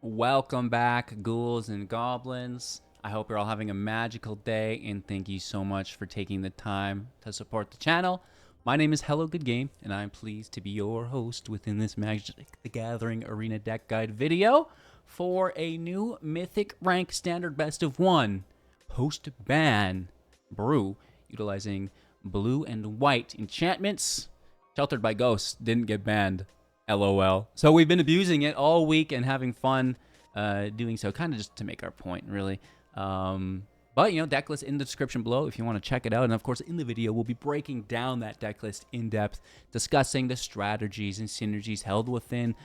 Welcome back, ghouls and goblins. I hope you're all having a magical day, and thank you so much for taking the time to support the channel. My name is Hello Good Game, and I'm pleased to be your host within this Magic the Gathering Arena Deck Guide video for a new Mythic rank standard best of one post-ban brew utilizing blue and white enchantments. Sheltered by Ghosts didn't get banned. LOL. So we've been abusing it all week and having fun doing so, kind of just to make our point, really. But, Decklist in the description below if you want to check it out. And, of course, in the video, we'll be breaking down that decklist in depth, discussing the strategies and synergies held within,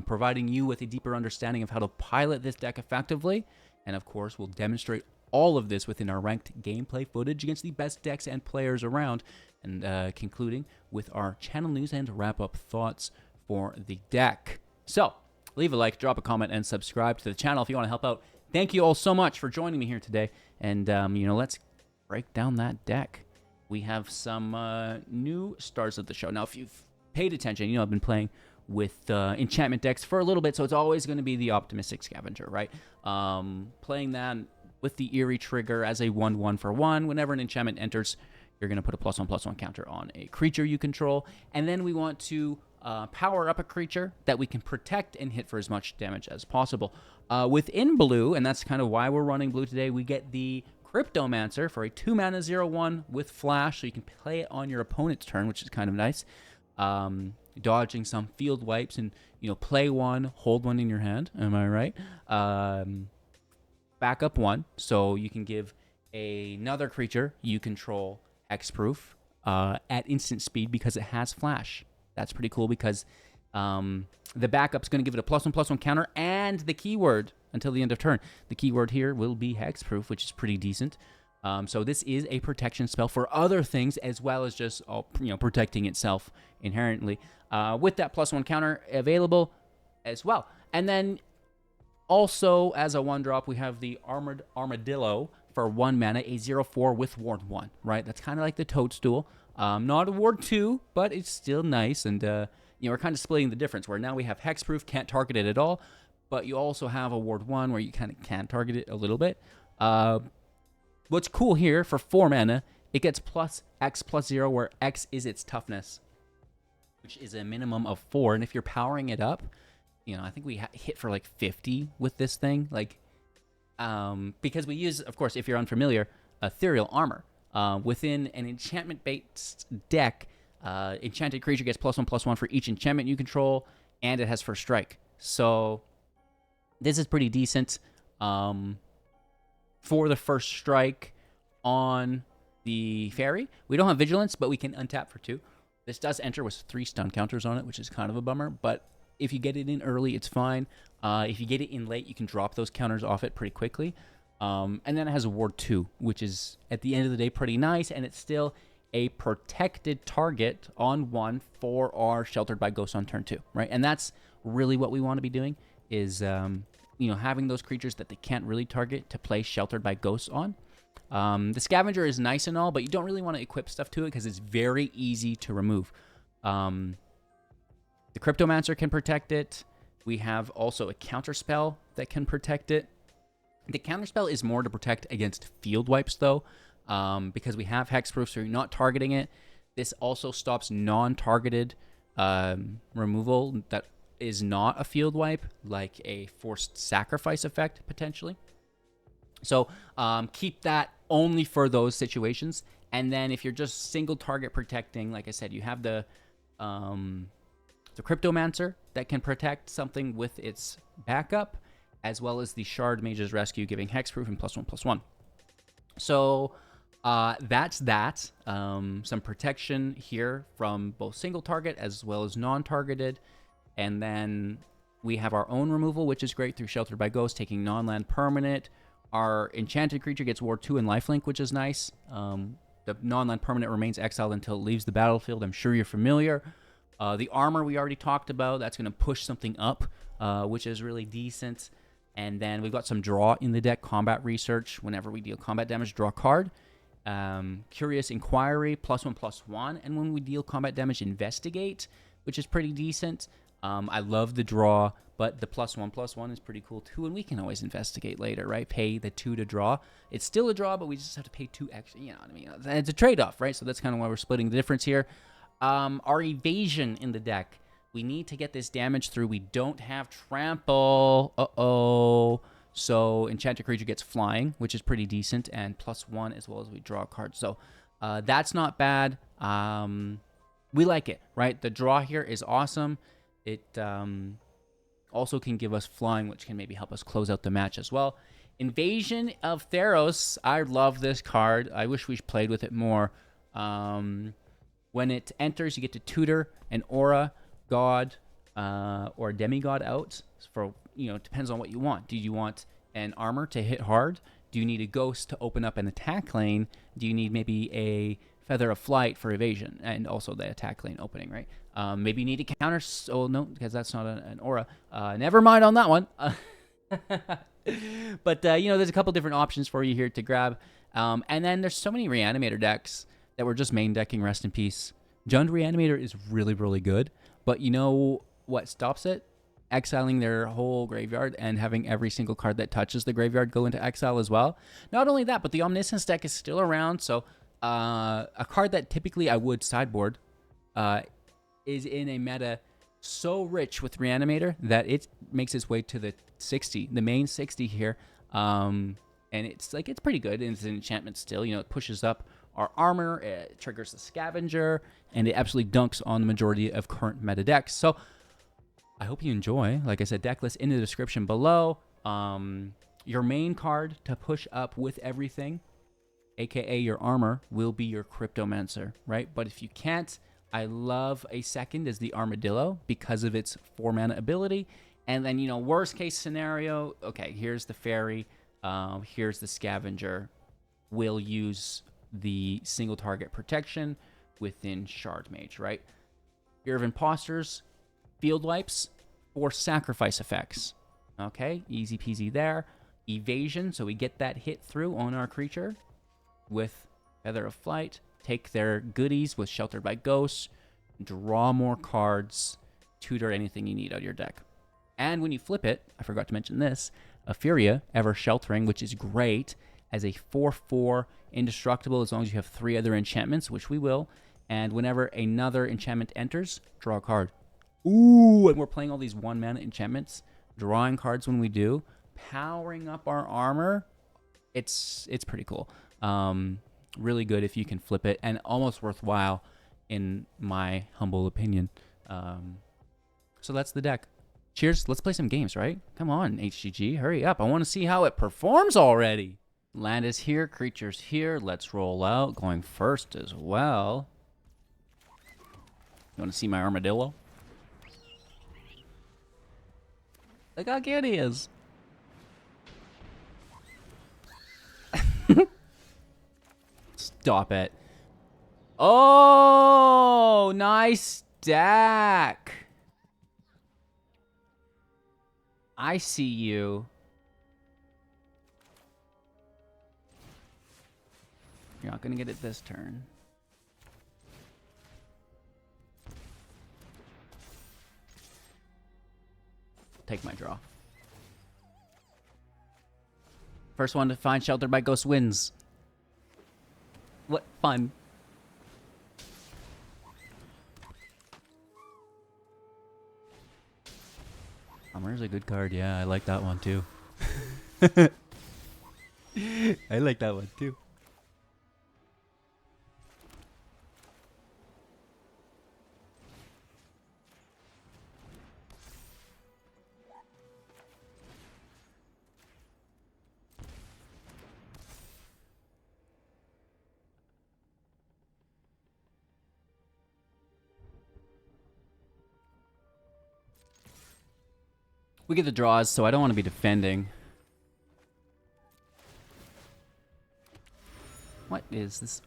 providing you with a deeper understanding of how to pilot this deck effectively. And, of course, we'll demonstrate all of this within our ranked gameplay footage against the best decks and players around, and concluding with our channel news and wrap-up thoughts for the deck. So, leave a like, drop a comment, and subscribe to the channel if you want to help out. Thank you all so much for joining me here today. And, let's break down that deck. We have some new stars of the show. Now, if you've paid attention, I've been playing with enchantment decks for a little bit, so it's always going to be the Optimistic Scavenger, right? Playing that with the Eerie trigger as a 1/1 for 1. Whenever an enchantment enters, you're going to put a +1/+1 counter on a creature you control. And then we want to power up a creature that we can protect and hit for as much damage as possible. Within blue, and that's kind of why we're running blue today, we get the Cryptomancer for a 2-mana 0/1 with flash, so you can play it on your opponent's turn, which is kind of nice. Dodging some field wipes and, play one, hold one in your hand. Am I right? Back up one, so you can give another creature you control Hexproof at instant speed because it has flash. That's pretty cool because the backup's going to give it a +1/+1 counter and the keyword until the end of turn. The keyword here will be Hexproof, which is pretty decent. So this is a protection spell for other things as well as just protecting itself inherently with that +1 counter available as well. And then also as a 1-drop, we have the Armored Armadillo for 1 mana, a 0/4 with Ward 1, right? That's kind of like the Toadstool. Not a Ward 2, but it's still nice. And, we're kind of splitting the difference where now we have Hexproof, can't target it at all, but you also have a Ward 1 where you kind of can target it a little bit. What's cool here, for 4 mana, it gets +X+0, where X is its toughness, which is a minimum of 4. And if you're powering it up, I think we hit for like 50 with this thing. Because we use, of course, if you're unfamiliar, Ethereal Armor. Within an enchantment-based deck, enchanted creature gets +1/+1 for each enchantment you control, and it has first strike. So this is pretty decent for the first strike on the Faerie. We don't have Vigilance, but we can untap for 2. This does enter with 3 stun counters on it, which is kind of a bummer, but if you get it in early, it's fine. If you get it in late, you can drop those counters off it pretty quickly. And then it has a Ward 2, which is, at the end of the day, pretty nice, and it's still a protected target on 1 for our Sheltered by Ghosts on turn 2, right? And that's really what we want to be doing, is, having those creatures that they can't really target to play Sheltered by Ghosts on. The Scavenger is nice and all, but you don't really want to equip stuff to it because it's very easy to remove. The Cryptomancer can protect it. We have also a counterspell that can protect it. The counterspell is more to protect against field wipes, though, because we have Hexproof, so you're not targeting it. This also stops non-targeted removal that is not a field wipe, like a forced sacrifice effect, potentially. So keep that only for those situations. And then if you're just single target protecting, like I said, you have the Cryptomancer that can protect something with its backup, as well as the Shardmage's Rescue, giving Hexproof and +1/+1. So that's that. Some protection here from both single target as well as non-targeted. And then we have our own removal, which is great through Sheltered by Ghosts, taking non-land permanent. Our enchanted creature gets Ward 2 and lifelink, which is nice. The non-land permanent remains exiled until it leaves the battlefield. I'm sure you're familiar. The armor we already talked about. That's going to push something up, which is really decent. And then we've got some draw in the deck. Combat Research. Whenever we deal combat damage, draw a card. Curious Inquiry, +1/+1. And when we deal combat damage, Investigate, which is pretty decent. I love the draw, but the +1/+1 is pretty cool too, and we can always investigate later, right? Pay the 2 to draw. It's still a draw, but we just have to pay 2 extra. You know what I mean? It's a trade-off, right? So that's kind of why we're splitting the difference here. Our evasion in the deck. We need to get this damage through. We don't have trample. Uh-oh. So enchanted creature gets flying, which is pretty decent, and +1 as well as we draw a card. So that's not bad. We like it, right? The draw here is awesome. It also can give us flying, which can maybe help us close out the match as well. Invasion of Theros. I love this card. I wish we played with it more. When it enters, you get to tutor an aura, god, or demigod out. For, you know, it depends on what you want. Do you want an armor to hit hard? Do you need a ghost to open up an attack lane? Do you need maybe a feather of flight for evasion and also the attack lane opening, right? Maybe you need a counter. Oh, no, because that's not an aura. Never mind on that one. But, you know, there's a couple different options for you here to grab. And then there's so many Reanimator decks that we're just main decking. Rest in peace. Jund Reanimator is really, really good. But you know what stops it? Exiling their whole graveyard and having every single card that touches the graveyard go into exile as well. Not only that, but the Omniscience deck is still around. So a card that typically I would sideboard is in a meta so rich with Reanimator that it makes its way to the 60, the main 60 here. And it's like, it's pretty good. And it's an enchantment still. You know, it pushes up our armor, it triggers the Scavenger, and it absolutely dunks on the majority of current meta decks. So I hope you enjoy. Like I said, deck list in the description below. Your main card to push up with everything, aka your armor, will be your Cryptomancer, right? But if you can't, I love a second as the Armadillo because of its 4-mana ability. And then, you know, worst case scenario, okay, here's the Fairy, here's the Scavenger. We'll use the single target protection within Shardmage, right? Fear of Impostors, field wipes, or sacrifice effects. Okay, easy peasy there. Evasion, so we get that hit through on our creature with Feather of Flight. Take their goodies with Sheltered by Ghosts. Draw more cards. Tutor anything you need out of your deck. And when you flip it, I forgot to mention this, Ethereal, Ever Sheltering, which is great, as a 4/4 indestructible as long as you have 3 other enchantments, which we will. And whenever another enchantment enters, draw a card. Ooh, and we're playing all these 1-mana enchantments, drawing cards when we do, powering up our armor. It's pretty cool. Really good if you can flip it, and almost worthwhile in my humble opinion. So that's the deck. Cheers. Let's play some games, right? Come on, HGG. Hurry up. I want to see how it performs already. Land is here. Creatures here. Let's roll out. Going first as well. You want to see my armadillo? Look how cute he is. Stop it. Oh, nice stack. I see you. You're not going to get it this turn. Take my draw. First one to find Sheltered by Ghost wins. What fun. Armor's a good card. Yeah, I like that one too. I like that one too. We get the draws, so I don't want to be defending. What is this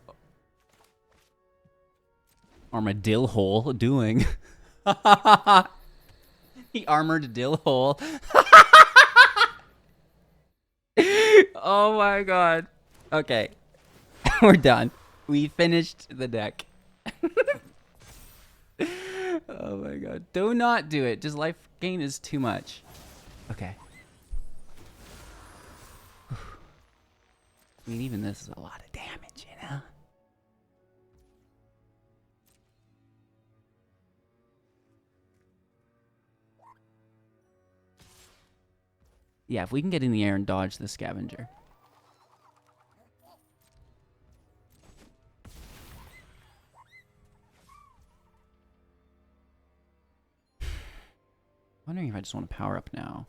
armadillo hole doing? The armored dill hole. Oh my god. Okay. We're done. We finished the deck. Oh my god. Do not do it. Just life gain is too much. Okay. I mean, even this is a lot of damage, you know? Yeah, if we can get in the air and dodge the scavenger. Wondering if I just want to power up now.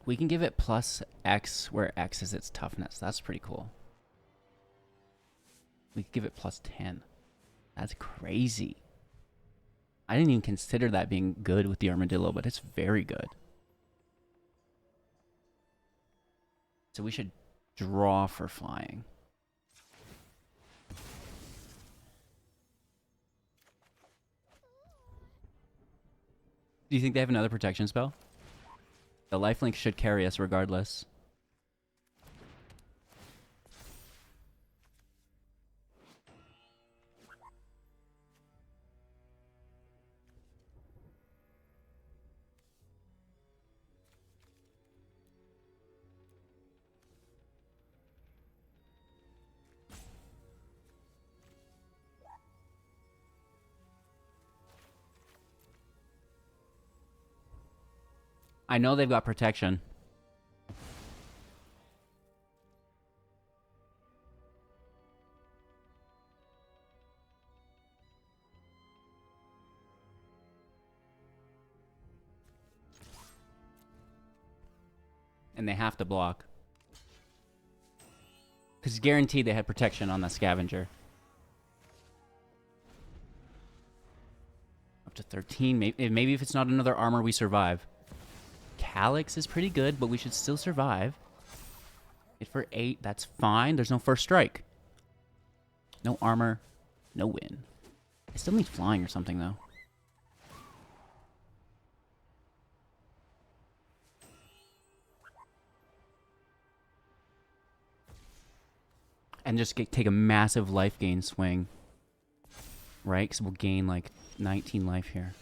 We can give it plus X where X is its toughness. That's pretty cool. We could give it plus 10. That's crazy. I didn't even consider that being good with the Armadillo, but it's very good. So we should draw for flying. Do you think they have another protection spell? The lifelink should carry us regardless. I know they've got protection. And they have to block. Because guaranteed they had protection on the scavenger. Up to 13. Maybe if it's not another armor, we survive. Calyx is pretty good, but we should still survive. Hit for 8. That's fine. There's no first strike. No armor. No win. I still need flying or something, though. And just take a massive life gain swing. Right? Because we'll gain like 19 life here.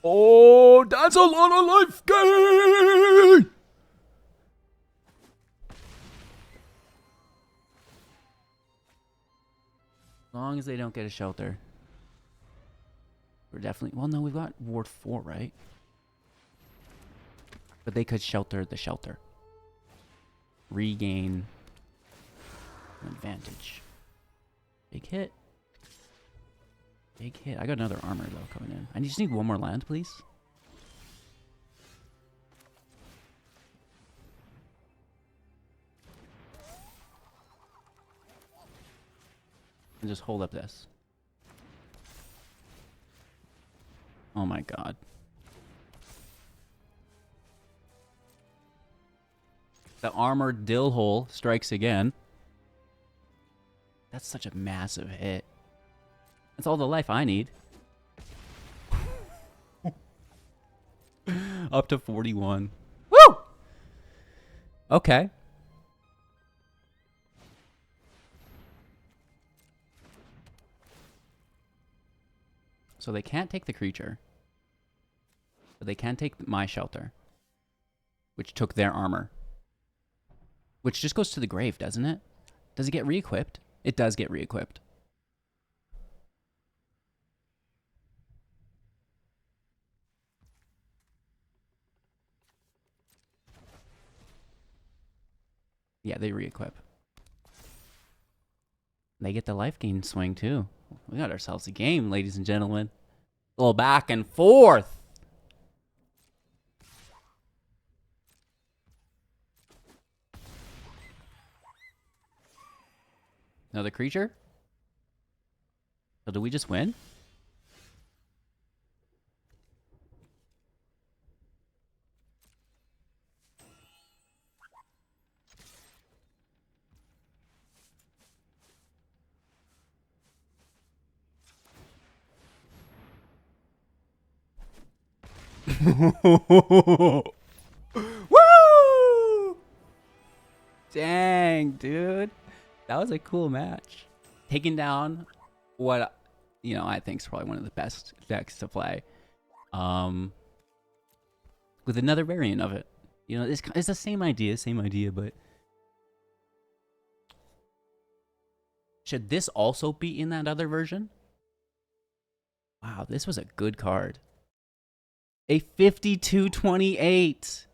Oh, that's a lot of life gain! As long as they don't get a shelter. We're definitely... Well, no, we've got Ward 4, right? But they could shelter the shelter. Regain an advantage. Big hit. Big hit. I got another armor, though, coming in. I just need one more land, please. And just hold up this. Oh my god. The Armored Dill Hole strikes again. That's such a massive hit. That's all the life I need. Up to 41. Woo! Okay. So they can't take the creature. But they can take my shelter. Which took their armor. Which just goes to the grave, doesn't it? Does it get re-equipped? It does get re-equipped. Yeah, they re-equip. They get the life gain swing, too. We got ourselves a game, ladies and gentlemen. A little back and forth. Another creature? So do we just win? Woo! Dang, dude. That was a cool match. Taking down what, I think is probably one of the best decks to play. With another variant of it. It's the same idea, but should this also be in that other version? Wow, this was a good card. A 52-28.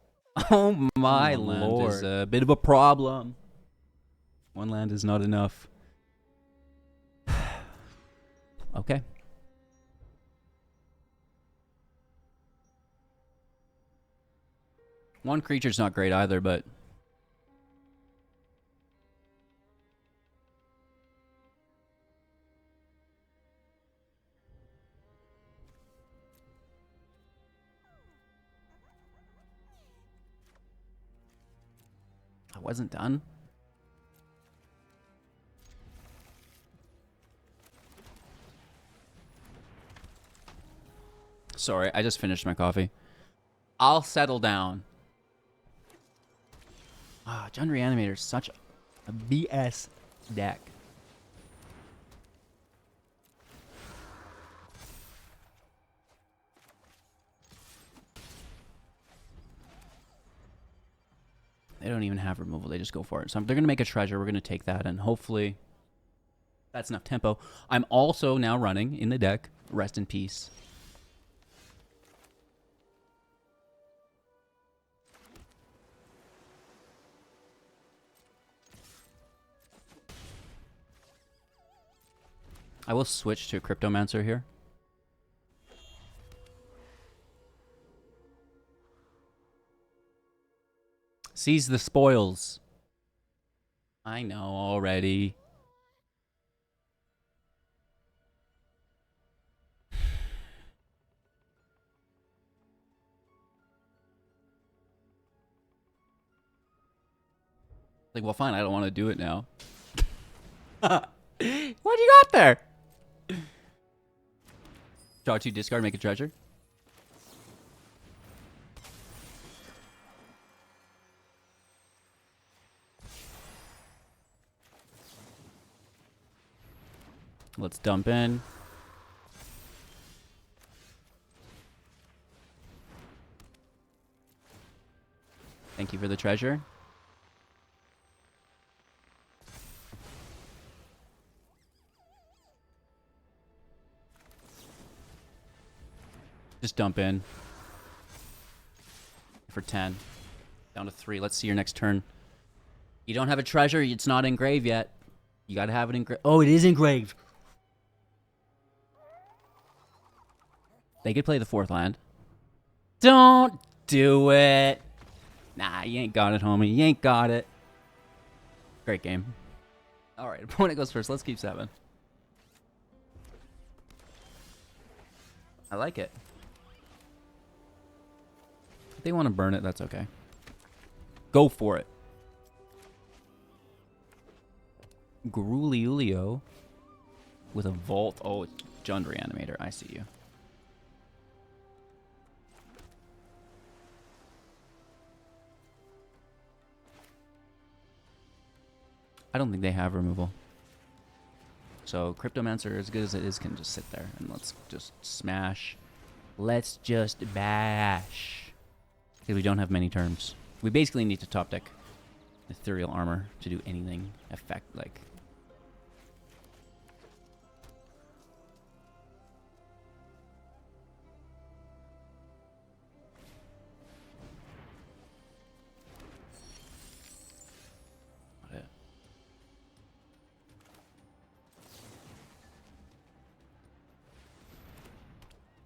Oh my lord. Land is a bit of a problem. One land is not enough. Okay. One creature's not great either, but I wasn't done. Sorry, I just finished my coffee. I'll settle down. Ah, Jund Reanimator is such a BS deck. They don't even have removal. They just go for it. So they're going to make a treasure. We're going to take that, and hopefully that's enough tempo. I'm also now running in the deck Rest in Peace. I will switch to Cryptomancer here. Seize the spoils. I know already. Like, well, fine, I don't want to do it now. What do you got there? Draw 2, discard, make a treasure. Let's dump in. Thank you for the treasure. Just dump in. For 10. Down to 3. Let's see your next turn. You don't have a treasure. It's not engraved yet. You gotta have it engraved. Oh, it is engraved. They could play the 4th land. Don't do it. Nah, you ain't got it, homie. You ain't got it. Great game. All right, opponent goes first. Let's keep 7. I like it. If they want to burn it, that's okay. Go for it. Gruliulio with a Vault. Oh, Jund Reanimator. I see you. I don't think they have removal. So Cryptomancer, as good as it is, can just sit there. And let's just smash. Let's just bash. Because we don't have many terms. We basically need to top deck Ethereal Armor to do anything effect like.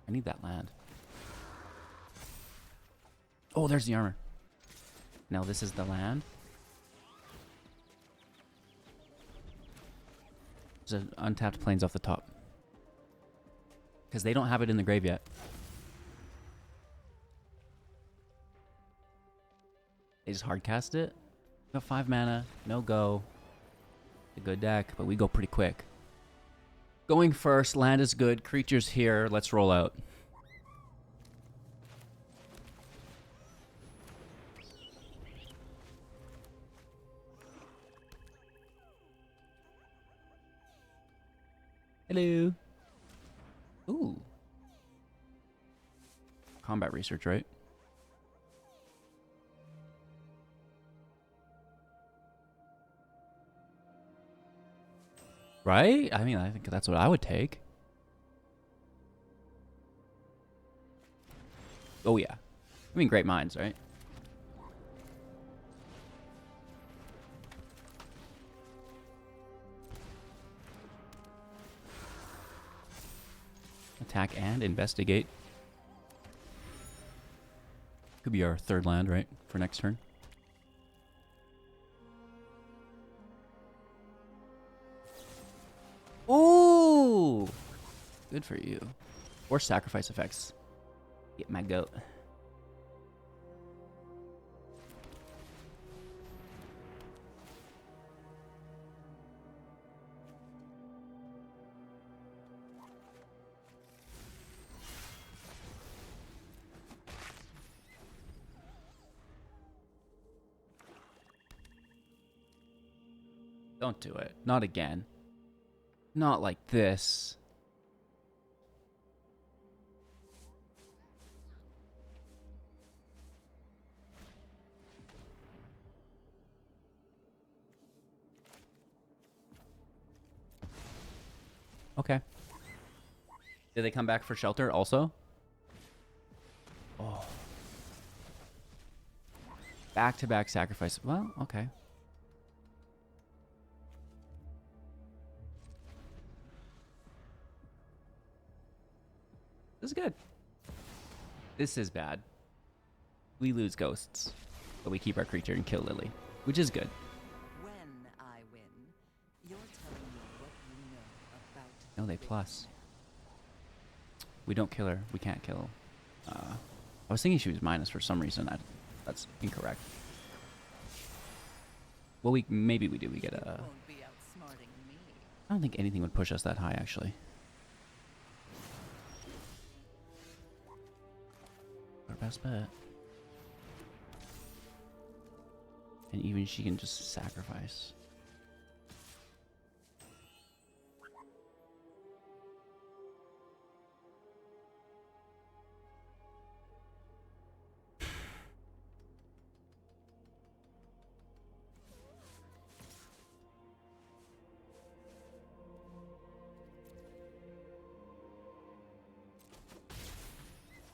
I need that land. Oh, there's the armor. Now this is the land. There's an untapped plains off the top. Because they don't have it in the grave yet. They just hard cast it. Got 5 mana, no go. A good deck, but we go pretty quick. Going first, land is good, creatures here, let's roll out. Hello. Ooh. Combat research, right? Right? I mean, I think that's what I would take. Oh, yeah. I mean, great minds, right? Attack and investigate. Could be our third land, right? For next turn. Ooh! Good for you. Or sacrifice effects. Get my goat. Don't do it. Not again. Not like this. Okay. Did they come back for shelter also? Oh. Back-to-back sacrifice. Well, okay. This is good. This is bad. We lose ghosts, but we keep our creature and kill Lily, which is good. When I win, you're telling me what you know about. No, they plus. We don't kill her. We can't kill. I was thinking she was minus for some reason. That's incorrect. Well, maybe we do. We get a. Won't be outsmarting me. I don't think anything would push us that high, actually. Our best bet. And even she can just sacrifice.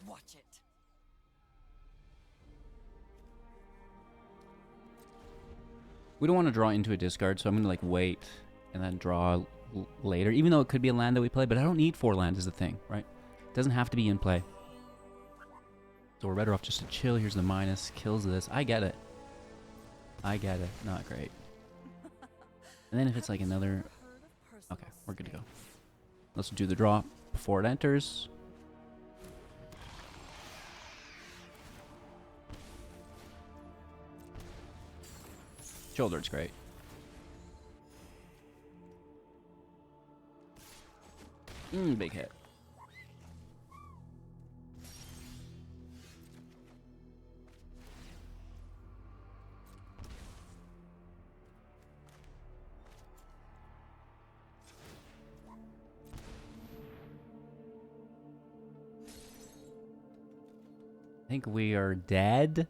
Watch it. We don't want to draw into a discard, so I'm going to like wait and then draw later, even though it could be a land that we play, but I don't need 4 lands is the thing, right? It doesn't have to be in play. So we're better off just to chill. Here's the minus, kills this. I get it. I get it. Not great. And then if it's like another... Okay, we're good to go. Let's do the draw before it enters. Shoulder's great. Big hit. I think we are dead.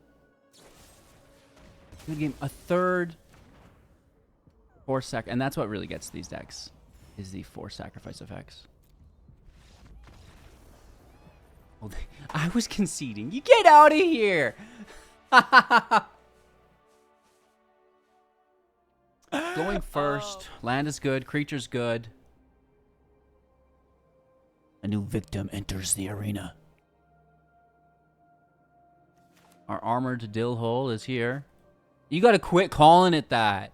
Good game. A third 4 and that's what really gets these decks, is the 4 sacrifice effects. Oh, I was conceding. You get out of here! Going first. Land is good. Creature's good. A new victim enters the arena. Our Armored Dill hole is here. You gotta quit calling it that.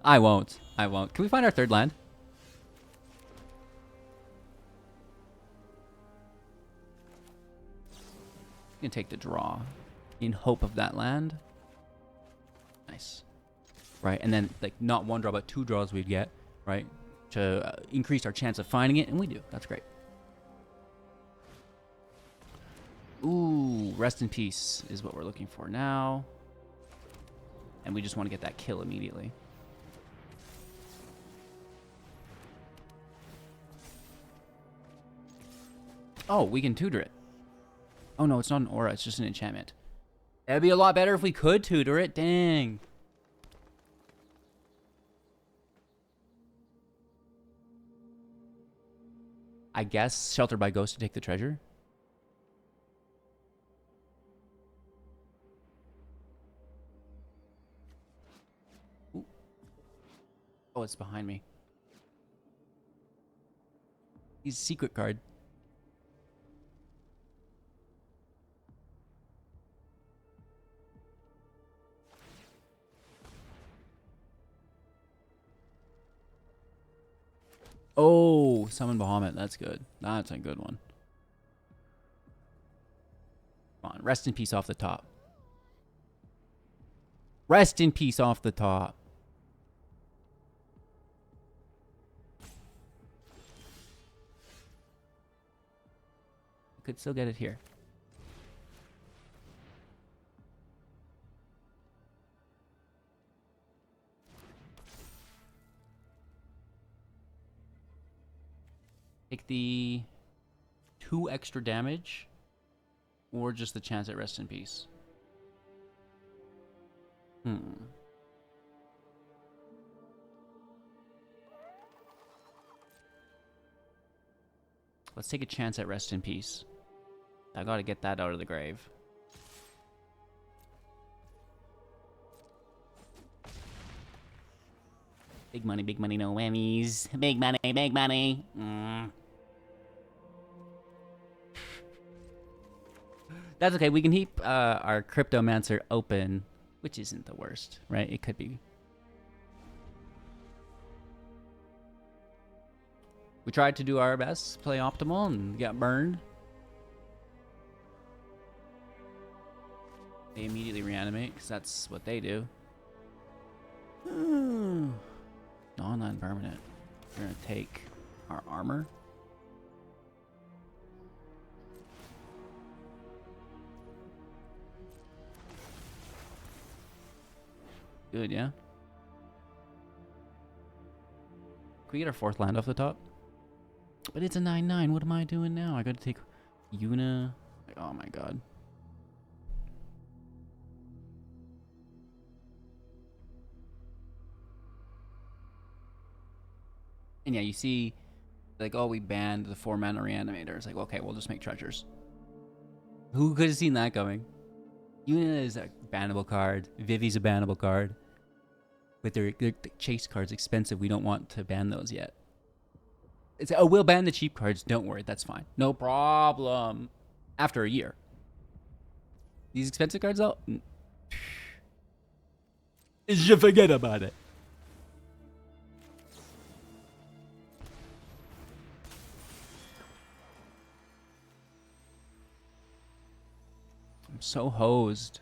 I won't. I won't. Can we find our third land? I'm gonna take the draw in hope of that land. Nice. Right, and then like not one draw but two draws we'd get, right? To increase our chance of finding it, and we do. That's great. Ooh, rest in peace is what we're looking for now. And we just want to get that kill immediately. Oh, we can tutor it. Oh no, it's not an aura, it's just an enchantment. That'd be a lot better if we could tutor it, dang. I guess Shelter by Ghost to take the treasure. Ooh. Oh, it's behind me. He's a secret card. Oh, summon Bahamut. That's good. That's a good one. Come on, rest in peace off the top. Rest in peace off the top. Could still get it here. Take the 2 extra damage, or just the chance at rest in peace. Let's take a chance at rest in peace. I gotta get that out of the grave. Big money, no whammies. Big money, big money. That's okay. We can keep our Cryptomancer open, which isn't the worst, right? It could be. We tried to do our best, play optimal, and got burned. They immediately reanimate, because that's what they do. Non-land permanent. We're going to take our armor. Good, yeah? Can we get our 4th land off the top? But it's a 9/9. What am I doing now? I gotta take Yuna. Oh my god. And yeah, you see, like, oh, we banned the 4-mana reanimator. It's like, okay, we'll just make treasures. Who could have seen that coming? Yuna is a bannable card. Vivi's a bannable card. But their chase cards expensive. We don't want to ban those yet. It's, oh, we'll ban the cheap cards. Don't worry, that's fine. No problem. After a year. These expensive cards, though, you forget about it. I'm so hosed.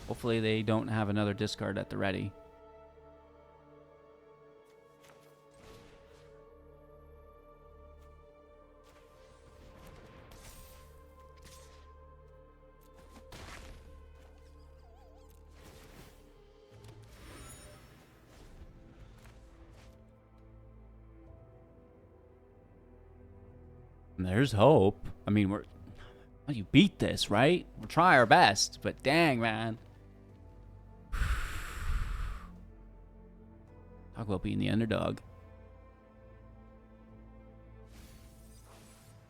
Hopefully they don't have another discard at the ready. There's hope. I mean, well, you beat this, right? We'll try our best, but dang, man. Talk about being the underdog.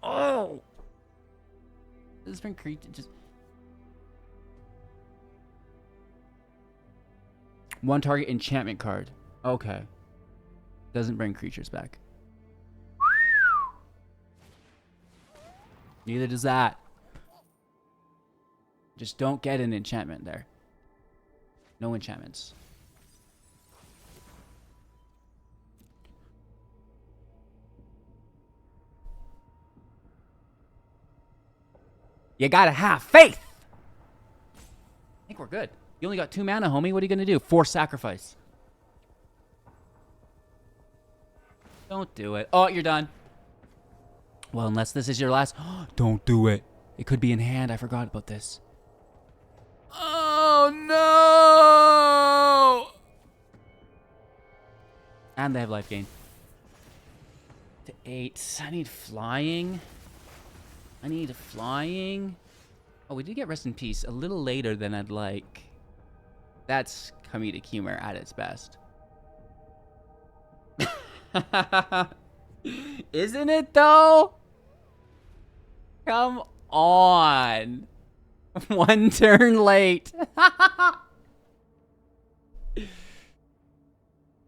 Oh! Does this bring creature? Just one target enchantment card. Okay. Doesn't bring creatures back. Neither does that. Just don't get an enchantment there. No enchantments. You gotta have faith! I think we're good. You only got 2 mana, homie. What are you gonna do? Force sacrifice. Don't do it. Oh, you're done. Well, unless this is your last... Don't do it. It could be in hand. I forgot about this. Oh, no! And they have life gain. To 8. I need flying. I need flying. Oh, we did get rest in peace a little later than I'd like. That's comedic humor at its best. Isn't it though? Come on. 1 turn late.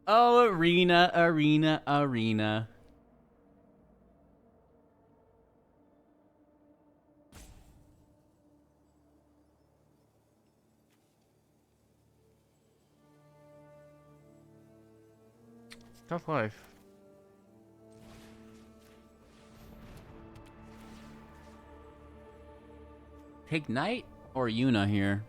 Oh, arena, arena, arena. Tough life. Take Knight or Yuna here?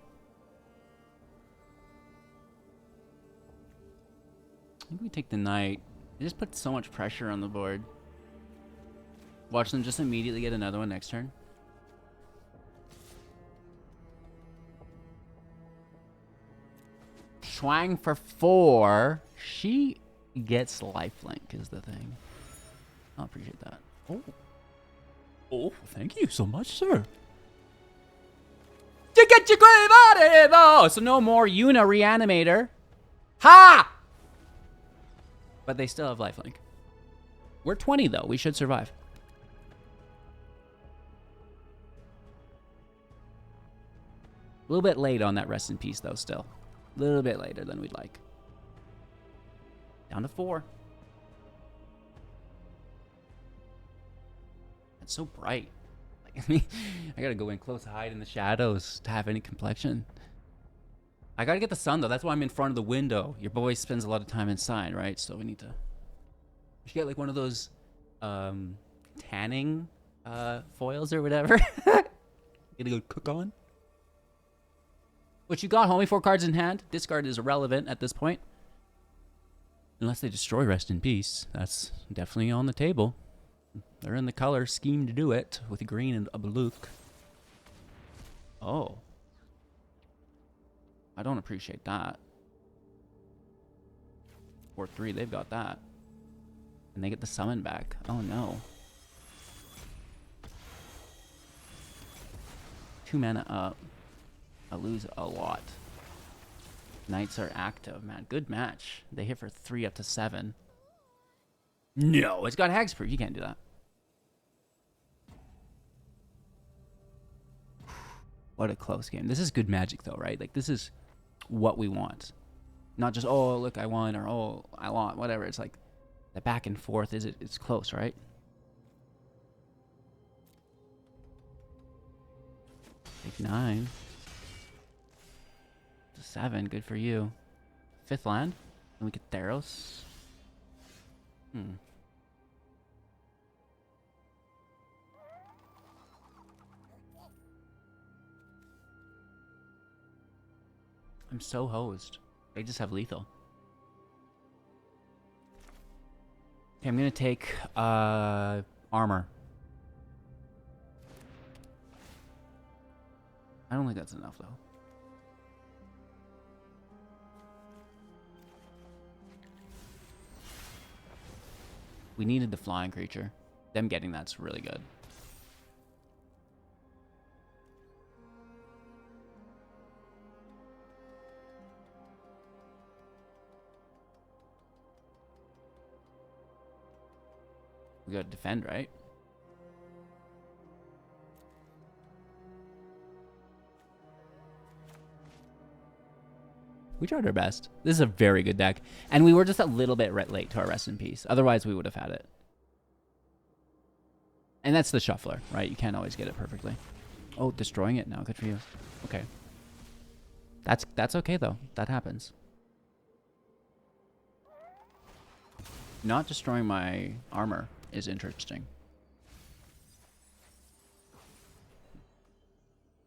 I think we take the Knight. It just puts so much pressure on the board. Watch them just immediately get another one next turn. Schwang for 4. She gets lifelink is the thing. I appreciate that. Oh. Oh, thank you so much, sir. So no more Yuna Reanimator. Ha! But they still have lifelink. We're 20 though. We should survive. A little bit late on that rest in peace though still. A little bit later than we'd like. Down to 4. It's so bright. Like, I gotta go in close, hide in the shadows to have any complexion. I gotta get the sun though. That's why I'm in front of the window. Your boy spends a lot of time inside, right? So we need to. We should get like one of those tanning foils or whatever. Gonna go cook on. What you got, homie? 4 cards in hand. Discard is irrelevant at this point. Unless they destroy Rest in Peace. That's definitely on the table. They're in the color scheme to do it with green and a blue. Oh. I don't appreciate that. 4/3, they've got that. And they get the summon back. Oh no. 2 mana up. I lose a lot. Knights are active, man. Good match. They hit for 3 up to 7. No, it's got Hexproof. You can't do that. What a close game. This is good Magic though, right? Like this is what we want. Not just, oh, look, I won, or oh, I lost, whatever. It's like the back and forth it's close, right? Take 9. 7, good for you. 5th land. Then we get Theros. I'm so hosed. They just have lethal. Okay, I'm gonna take armor. I don't think that's enough though. We needed the flying creature. Them getting that's really good. We got to defend, right? We tried our best. This is a very good deck. And we were just a little bit late to our rest in peace. Otherwise, we would have had it. And that's the shuffler, right? You can't always get it perfectly. Oh, destroying it now. Good for you. Okay. That's okay, though. That happens. Not destroying my armor is interesting.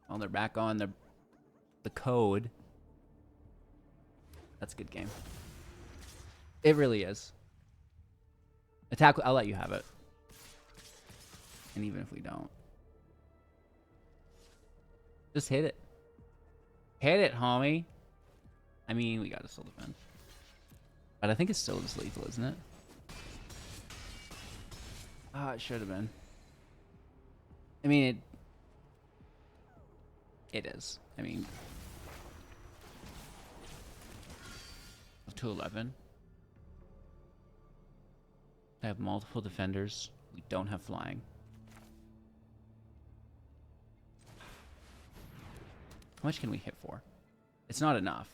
Oh, they're back on the code. That's a good game. It really is. Attack. I'll let you have it. And even if we don't, just hit it. Hit it, homie. I mean, we gotta still defend. But I think it's still just lethal, isn't it? Ah, it should have been. I mean, it is. I mean, 211. I have multiple defenders. We don't have flying. How much can we hit for? It's not enough.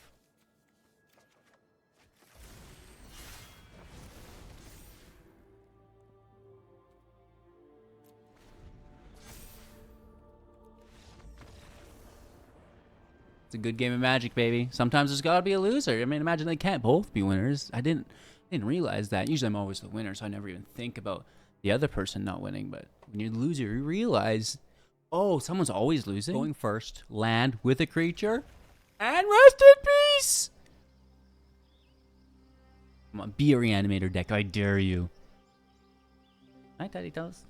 It's a good game of Magic, baby. Sometimes there's gotta be a loser. I mean, imagine they can't both be winners. I didn't realize that. Usually I'm always the winner, so I never even think about the other person not winning. But when you're the loser, you realize, oh, someone's always losing. Going first, land with a creature, and rest in peace. Come on, be a reanimator deck. I dare you. Hi, Teddy Toes.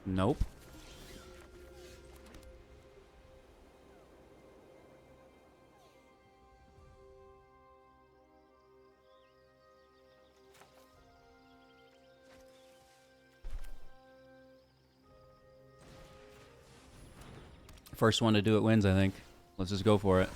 Nope. First one to do it wins, I think. Let's just go for it.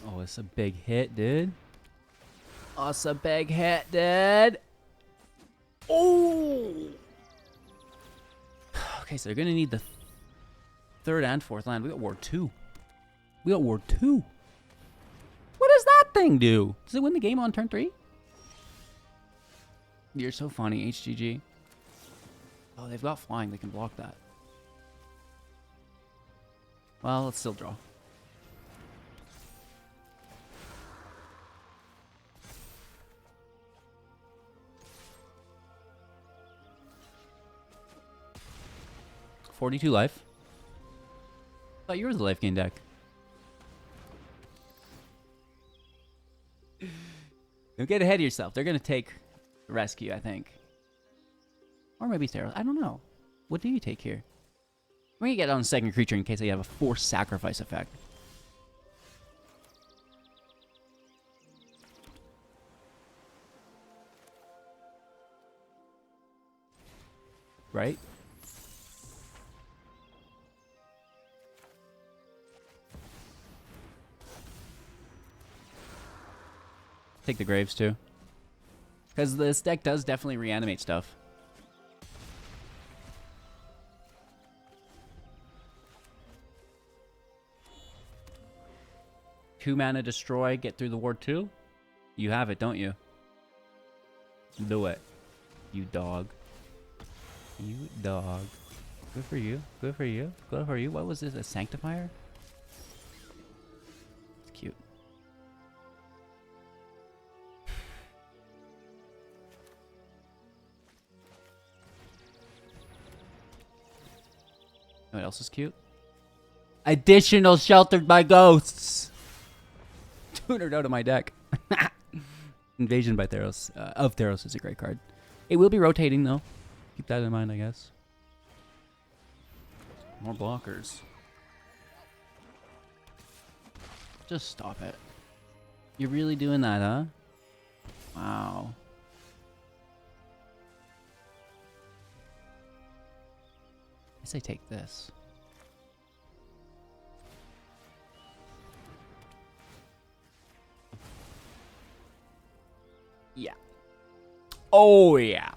Oh, it's a big hit, dude. Oh, it's a big hit, dude. Oh! Okay, so they're gonna need the third and fourth land. We got Ward 2. We got Ward 2. What does that thing do? Does it win the game on turn 3? You're so funny, HGG. Oh, they've got flying. They can block that. Well, let's still draw. $42 life. Thought you were the life gain deck. Don't get ahead of yourself. They're gonna take rescue, I think. Or maybe Theros. I don't know. What do you take here? We're gonna get on second creature in case they have a forced sacrifice effect. Right? Take the graves too. Because this deck does definitely reanimate stuff. Two mana destroy, get through the ward 2. You have it, don't you? Do it. You dog. You dog. Good for you. Good for you. Good for you. What was this? A sanctifier? It's cute. What else is cute? Additional Sheltered by Ghosts. Tunered out of my deck. Invasion by Theros. Of Theros is a great card. It will be rotating though. Keep that in mind, I guess. More blockers. Just stop it. You're really doing that, huh? Wow. I guess I take this. Yeah. Oh, yeah.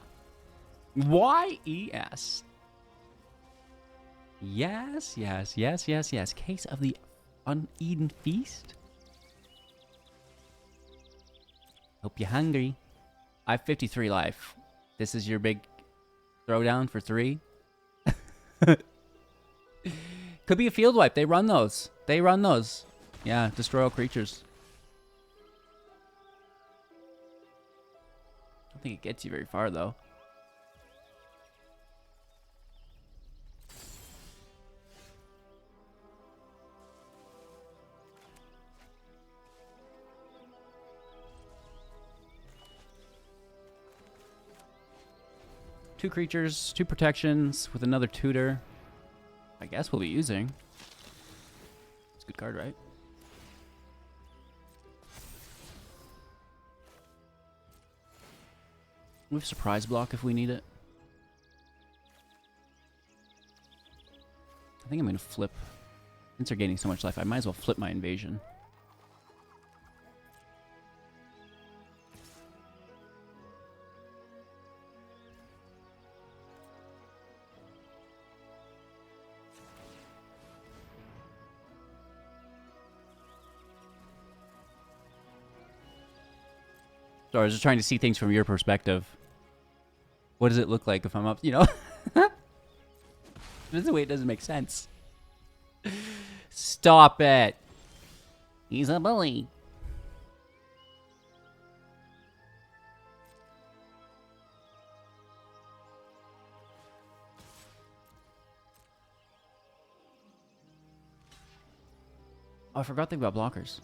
YES. Yes, yes, yes, yes, yes. Case of the uneaten feast. Hope you're hungry. I have 53 life. This is your big throwdown for 3. Could be a field wipe. They run those. They run those. Yeah, destroy all creatures. I don't think it gets you very far, though. Two creatures, 2 protections with another tutor. I guess we'll be using. It's a good card, right? We have surprise block if we need it. I think I'm going to flip. Since they're gaining so much life, I might as well flip my invasion. So I was just trying to see things from your perspective. What does it look like if I'm up, you know? This is the way it doesn't make sense. Stop it. He's a bully. Oh, I forgot things about blockers.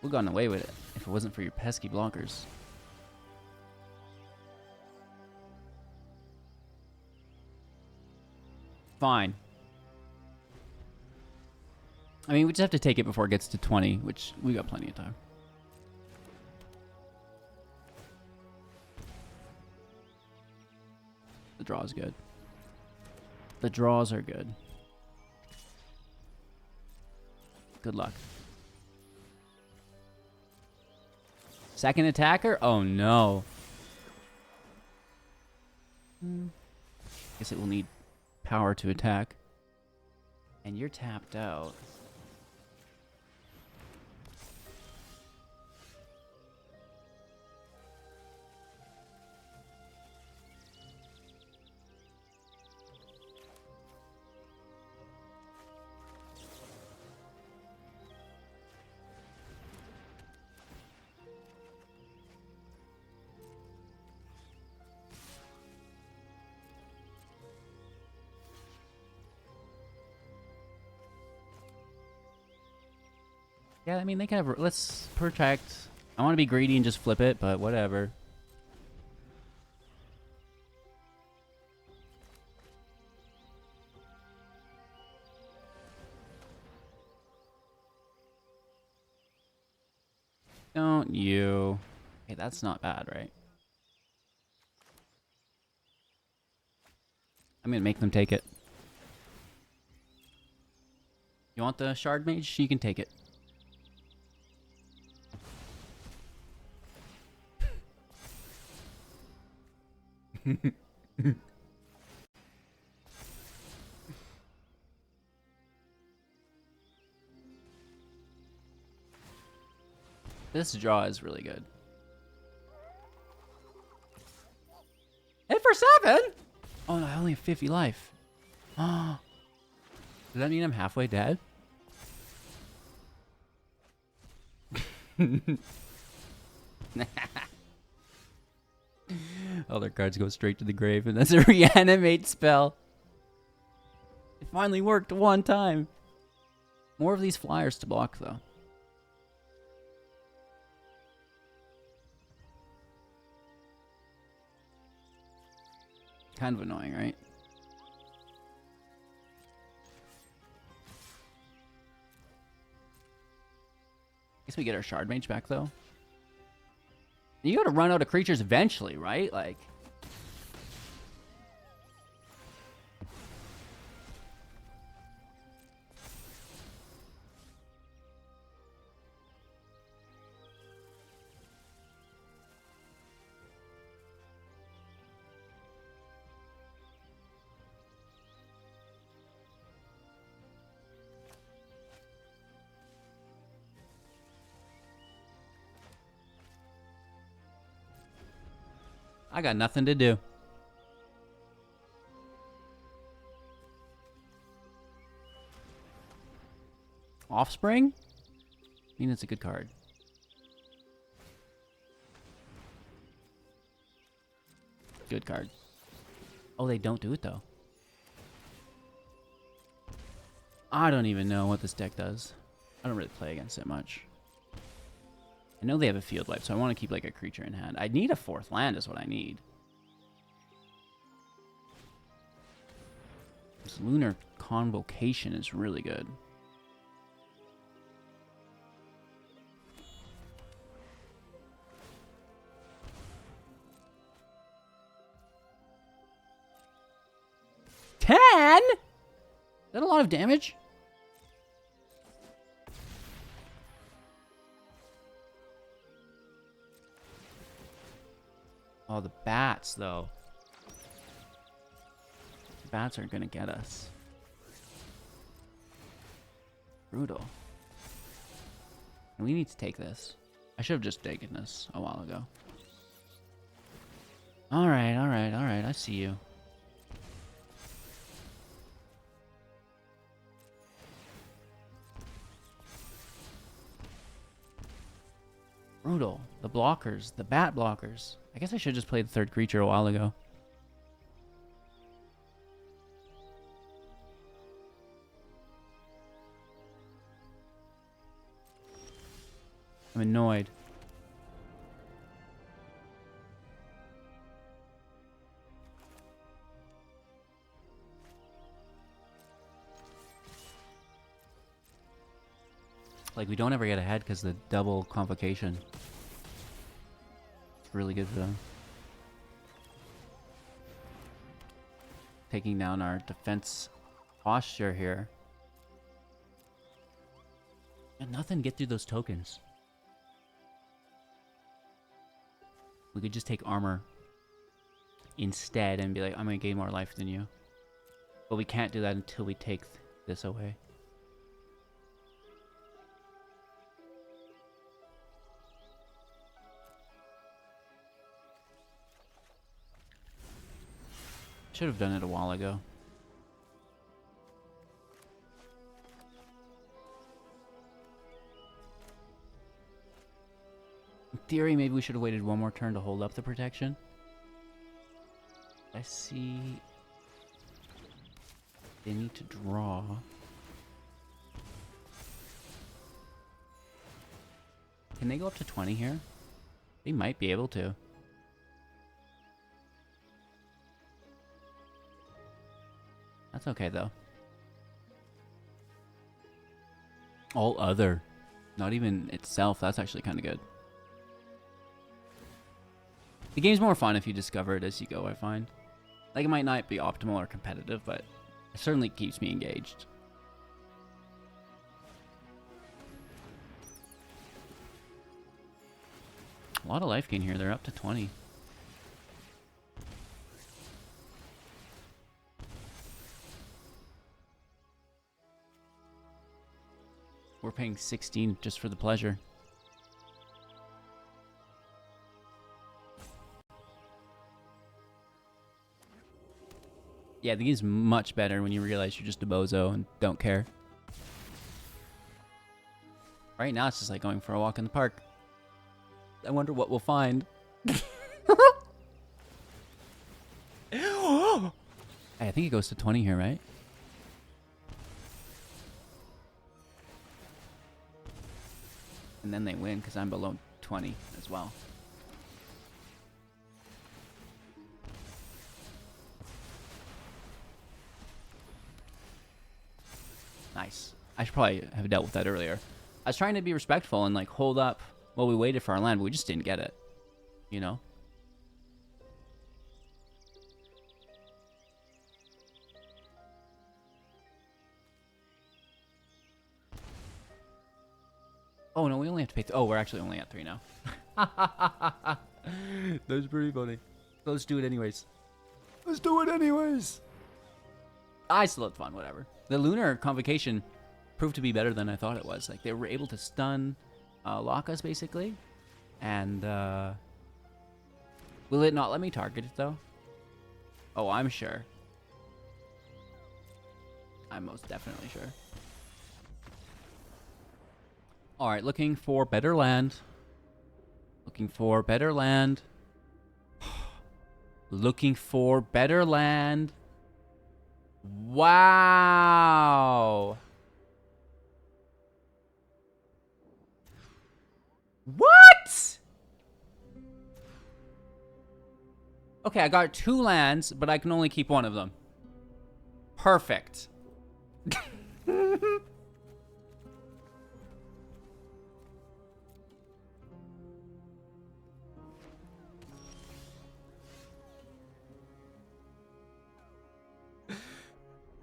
We've gotten away with it if it wasn't for your pesky blockers. Fine. I mean, we just have to take it before it gets to 20, which we got plenty of time. The draw is good. The draws are good. Good luck. Second attacker? Oh no. Guess it will need power to attack. And you're tapped out. Yeah, I mean, they can have... Let's protect. I want to be greedy and just flip it, but whatever. Don't you... Hey, that's not bad, right? I'm going to make them take it. You want the Shardmage? You can take it. This draw is really good. Hit for 7? Oh no, I only have 50 life. Oh. Does that mean I'm halfway dead? Other cards go straight to the grave, and that's a reanimate spell. It finally worked one time. More of these flyers to block, though. Kind of annoying, right? Guess we get our Shardmage back, though. You gotta run out of creatures eventually, right? Like... I got nothing to do. Offspring? I mean, it's a good card. Good card. Oh, they don't do it, though. I don't even know what this deck does. I don't really play against it much. I know they have a field wipe, so I want to keep like a creature in hand. I need a 4th land is what I need. This Lunar Convocation is really good. Is that a lot of damage? Oh, the bats, though. The bats are gonna get us. Brutal. And we need to take this. I should have just taken this a while ago. Alright, alright, alright. I see you. Brutal. The blockers. The bat blockers. I guess I should have just played the 3rd creature a while ago. I'm annoyed. Like, we don't ever get ahead because the double convocation. It's really good for them. Taking down our defense posture here. And nothing get through those tokens. We could just take armor instead and be like, I'm going to gain more life than you. But we can't do that until we take this away. Should have done it a while ago. In theory, maybe we should have waited one more turn to hold up the protection. I see they need to draw. Can they go up to 20 here? They might be able to. That's okay, though. All other. Not even itself. That's actually kind of good. The game's more fun if you discover it as you go, I find. Like, it might not be optimal or competitive, but it certainly keeps me engaged. A lot of life gain here. They're up to 20. We're paying 16 just for the pleasure. Yeah, the game's much better when you realize you're just a bozo and don't care. Right now, it's just like going for a walk in the park. I wonder what we'll find. I think it goes to 20 here, right? And then they win because I'm below 20 as well. Nice. I should probably have dealt with that earlier. was trying to be respectful and, like, hold up while we waited for our land, but we just didn't get it. You know? Oh, no, we only have to pay... Oh, we're actually only at 3 now. That's pretty funny. Let's do it anyways. Let's do it anyways. I still had fun, whatever. The Lunar Convocation proved to be better than I thought it was. Like, they were able to stun, lock us, basically. And, will it not let me target it, though? Oh, I'm sure. I'm most definitely sure. Alright, looking for better land. Looking for better land. Looking for better land. Wow. What? Okay, I got 2 lands, but I can only keep 1 of them. Perfect.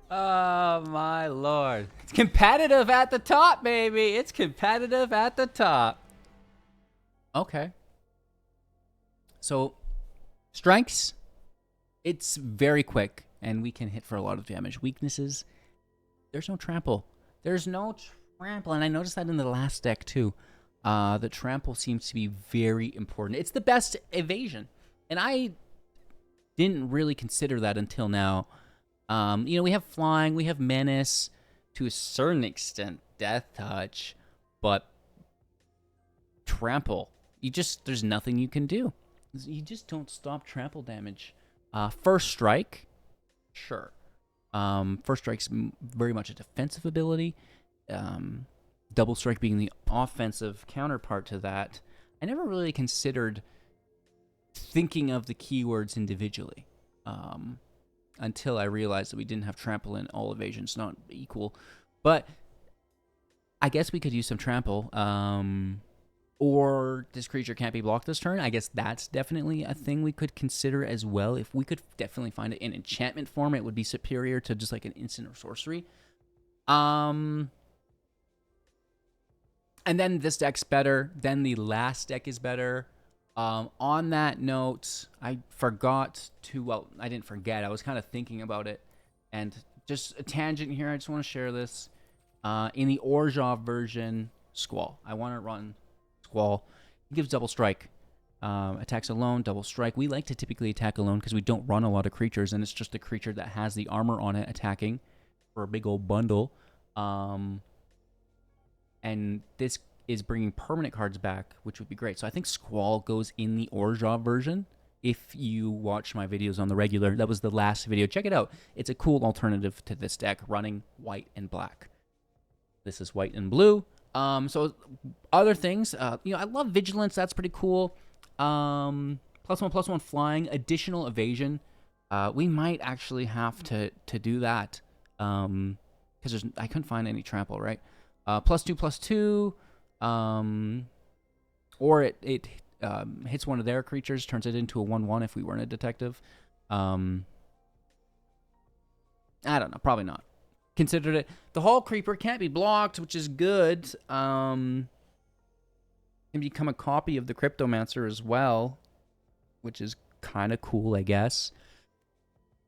Oh, my lord. It's competitive at the top, baby. It's competitive at the top. Okay. So, strengths. It's very quick, and we can hit for a lot of damage. Weaknesses. There's no trample. There's no trample, and I noticed that in the last deck, too. The trample seems to be very important. It's the best evasion, and I didn't really consider that until now. You know, we have flying, we have menace, to a certain extent, death touch, but trample, there's nothing you can do. You just don't stop trample damage. First strike, sure. First strike's very much a defensive ability. Double strike being the offensive counterpart to that. I never really considered thinking of the keywords individually. Until I realized that we didn't have trample in all evasions, not equal. But I guess we could use some trample. Or this creature can't be blocked this turn. I guess that's definitely a thing we could consider as well. If we could definitely find it in enchantment form, it would be superior to just like an instant or sorcery. And then this deck's better. Then the last deck is better. On that note, I forgot to, well, I didn't forget. I was kind of thinking about it. And just a tangent here. I just want to share this. In the Orzhov version, Squall. I want to run Squall. He gives double strike. Attacks alone, double strike. We like to typically attack alone because we don't run a lot of creatures. And it's just the creature that has the armor on it attacking for a big old bundle. And this is bringing permanent cards back, which would be great. So I think Squall goes in the Orzhov version. If you watch my videos on the regular, that was the last video. Check it out. It's a cool alternative to this deck, running white and black. This is white and blue. So other things, you know, I love Vigilance. That's pretty cool. +1/+1 flying, additional evasion. We might actually have to do that because I couldn't find any trample, right? +2/+2. Or it hits one of their creatures, turns it into a 1/1 if we weren't a detective. I don't know, probably not. Considered it. The Hall Creeper can't be blocked, which is good. Can become a copy of the Cryptomancer as well, which is kind of cool, I guess.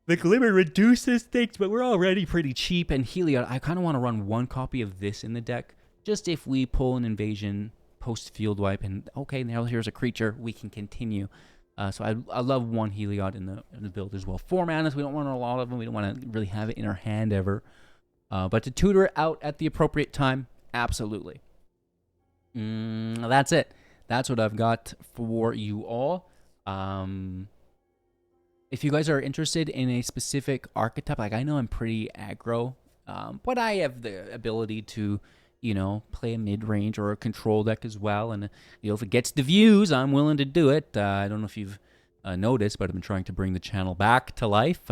The Glimmer reduces things, but we're already pretty cheap. And Heliod, I kind of want to run 1 copy of this in the deck. Just if we pull an invasion post-field wipe and, okay, now here's a creature, we can continue. So I love 1 Heliod in the build as well. 4 manas, we don't want a lot of them. We don't want to really have it in our hand ever. But to tutor it out at the appropriate time, absolutely. That's it. That's what I've got for you all. If you guys are interested in a specific archetype, like I know I'm pretty aggro, but I have the ability to, you know, play a mid-range or a control deck as well. And, you know, if it gets the views, I'm willing to do it. I don't know if you've noticed, but I've been trying to bring the channel back to life.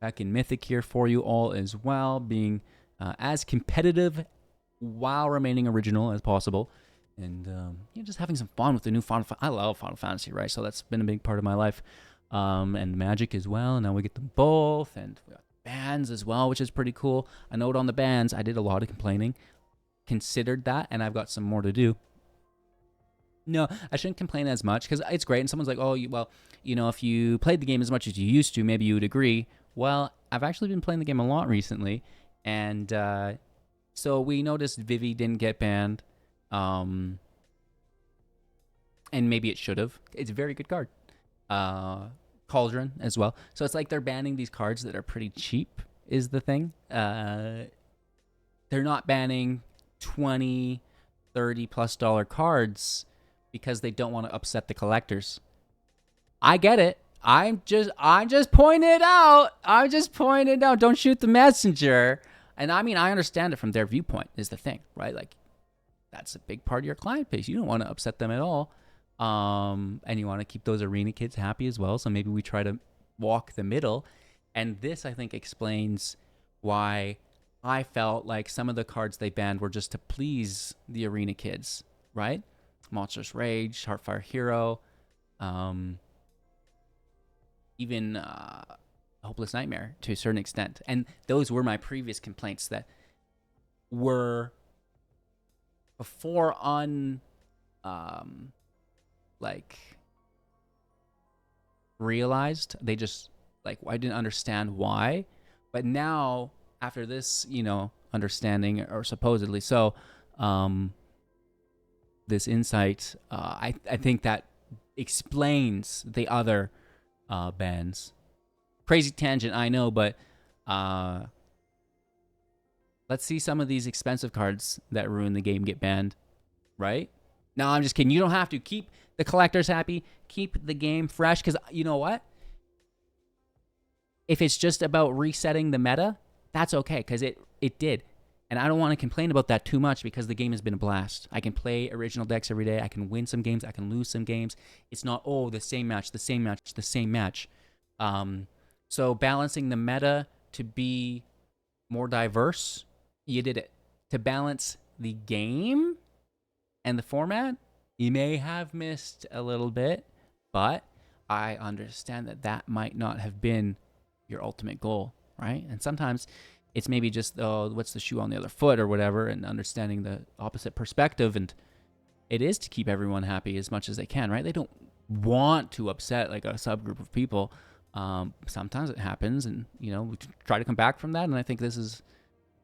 Back in Mythic here for you all as well, being as competitive while remaining original as possible. And just having some fun with the new I love Final Fantasy, right? So that's been a big part of my life. And Magic as well. And now we get them both. And we got bans as well, which is pretty cool. A note on the bans, I did a lot of complaining. Considered that, and I've got some more to do. No, I shouldn't complain as much because it's great. And someone's like, oh, if you played the game as much as you used to, maybe you would agree. Well, I've actually been playing the game a lot recently. And so we noticed Vivi didn't get banned. And maybe it should have. It's a very good card. Cauldron as well. So it's like they're banning these cards that are pretty cheap is the thing. They're not banning $20, $30+ cards because they don't want to upset the collectors. I get it. I'm just pointing it out. I'm just pointing it out. Don't shoot the messenger. And I mean, I understand it from their viewpoint is the thing, right? Like, that's a big part of your client base. You don't want to upset them at all. And you want to keep those arena kids happy as well. So maybe we try to walk the middle. And this, I think, explains why I felt like some of the cards they banned were just to please the arena kids, right? Monstrous Rage, Heartfire Hero, even Hopeless Nightmare to a certain extent. And those were my previous complaints that were before realized. They just, I didn't understand why. But now, after this, understanding, or supposedly so, this insight, I think that explains the other bans. Crazy tangent, I know, but let's see some of these expensive cards that ruin the game get banned, right? No, I'm just kidding. You don't have to. Keep the collectors happy. Keep the game fresh, because you know what? If it's just about resetting the meta, that's okay, because it did. And I don't want to complain about that too much because the game has been a blast. I can play original decks every day. I can win some games. I can lose some games. It's not, the same match, the same match, the same match. So balancing the meta to be more diverse, you did it. To balance the game and the format, you may have missed a little bit, but I understand that might not have been your ultimate goal, right? And sometimes it's maybe just, what's the shoe on the other foot or whatever, and understanding the opposite perspective. And it is to keep everyone happy as much as they can, right? They don't want to upset like a subgroup of people. Sometimes it happens, and, we try to come back from that. And I think this has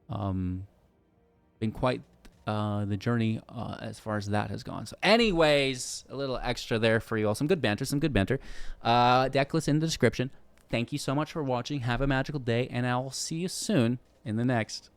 been quite the journey as far as that has gone. So anyways, a little extra there for you all. Some good banter. Decklist in the description. Thank you so much for watching. Have a magical day, and I'll see you soon in the next.